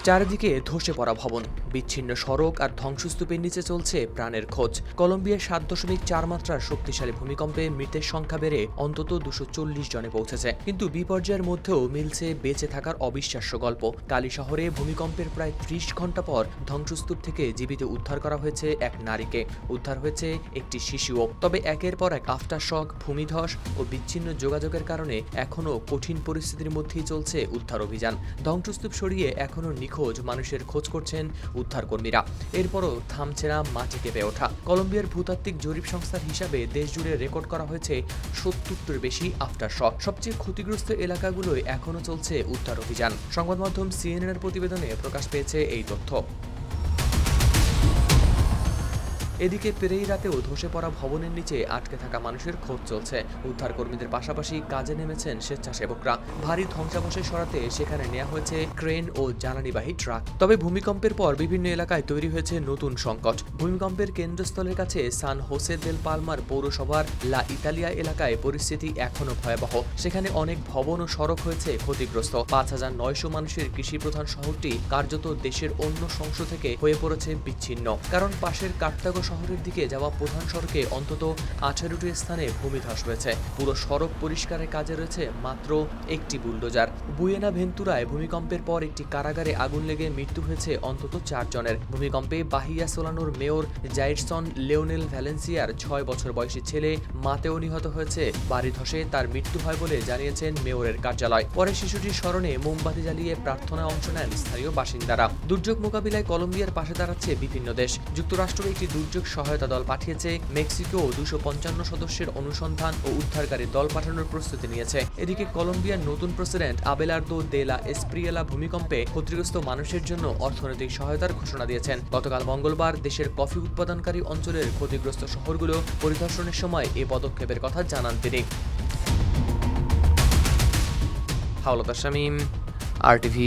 চারিদিকে ধসে পড়া ভবন, বিচ্ছিন্ন সড়ক আর ধ্বংসস্তূপের নিচে চলছে প্রাণের খোঁজ। কলম্বিয়ার 7.4 মাত্রার শক্তিশালী ভূমিকম্পে মৃতের সংখ্যা বেড়ে অন্তত 240 জনে পৌঁছেছে। কিন্তু বিপর্যয়ের মধ্যেও মিলছে বেঁচে থাকার অবিশ্বাস্য গল্প। কালি শহরে ভূমিকম্পের প্রায় 30 ঘন্টা পর ধ্বংসস্তূপ থেকে জীবিত উদ্ধার করা হয়েছে এক নারীকে, উদ্ধার হয়েছে একটি শিশুও। তবে একের পর এক আফটারশক, ভূমিধস ও বিচ্ছিন্ন যোগাযোগের কারণে এখনও কঠিন পরিস্থিতির মধ্যেই চলছে উদ্ধার অভিযান। ধ্বংসস্তূপ সরিয়ে এখনও নিখোঁজ মানুষের খোঁজ করছেন উদ্ধারকর্মীরা। এরপরও থামছে না মাটি কেঁপে ওঠা। কলম্বিয়ার ভূতাত্ত্বিক জরিপ সংস্থার হিসাবে দেশজুড়ে রেকর্ড করা হয়েছে 70টির বেশি আফটারশক। সবচেয়ে ক্ষতিগ্রস্ত এলাকাগুলোয় এখনও চলছে উদ্ধার অভিযান। সংবাদ মাধ্যম সিএনএনের প্রতিবেদনে প্রকাশ পেয়েছে এই তথ্য। এদিকে পেরেইরাতেও ধসে পড়া ভবনের নিচে আটকে থাকা মানুষের খোঁজ চলছে। উদ্ধারকর্মীদের পাশাপাশি কাজে নেমেছেন স্বেচ্ছাসেবকরা। ভারী ধ্বংসাবশেষ সরাতে সেখানে নেওয়া হয়েছে ক্রেন ও জ্বালানিবাহী ট্রাক। তবে ভূমিকম্পের পর বিভিন্ন এলাকায় তৈরি হয়েছে নতুন সংকট। ভূমিকম্পের কেন্দ্রস্থলের কাছে সান হোসে দেল পালমার পৌরসভার লা ইতালিয়া এলাকায় পরিস্থিতি এখনও ভয়াবহ। সেখানে অনেক ভবন ও সড়ক হয়েছে ক্ষতিগ্রস্ত। 5900 মানুষের কৃষিপ্রধান শহরটি কার্যত দেশের অন্য অংশ থেকে হয়ে পড়েছে বিচ্ছিন্ন। কারণ পাশের কার্তাগো শহরের দিকে যাওয়া প্রধান সড়কে অন্তত 18টি স্থানে ভূমিধস হয়েছে। পুরো সড়ক পরিষ্কারের কাজে রয়েছে মাত্র একটি বুলডোজার। বুয়েনা ভেন্তুরায় ভূমিকম্পের পর একটি কারাগারে আগুন লেগে মৃত্যু হয়েছে অন্তত 4 জনের। ভূমিকম্পে বাহিয়া সোলানোর মেয়র জাইরসন লিওনেল ভ্যালেন্সিয়ার 6 বছর বয়সী ছেলে মাতেও নিহত হয়েছে। বাড়ি ধসে তার মৃত্যু হয় বলে জানিয়েছেন মেয়রের কার্যালয়। পরে শিশুটির স্মরণে মোমবাতি জ্বালিয়ে প্রার্থনায় অংশ নেন স্থানীয় বাসিন্দারা। দুর্যোগ মোকাবিলায় কলম্বিয়ার পাশে দাঁড়াচ্ছে বিভিন্ন দেশ। যুক্তরাষ্ট্র একটি দুর্যোগ সহায়তা দল পাঠিয়েছে। মেক্সিকো 255 সদস্যের অনুসন্ধান ও উদ্ধারকারী দল পাঠানোর প্রস্তুতি নিয়েছে। এদিকে কলম্বিয়ার নতুন প্রেসিডেন্ট আবেলার্দো দে লা এসপ্রিয়েলা ভূমিকম্পে ক্ষতিগ্রস্ত মানুষের জন্য অর্থনৈতিক সহায়তার ঘোষণা দিয়েছেন। গতকাল মঙ্গলবার দেশের কফি উৎপাদনকারী অঞ্চলের ক্ষতিগ্রস্ত শহরগুলো পরিদর্শনের সময় এ পদক্ষেপের কথা জানান তিনি। হাওলাত শামীম, RTV।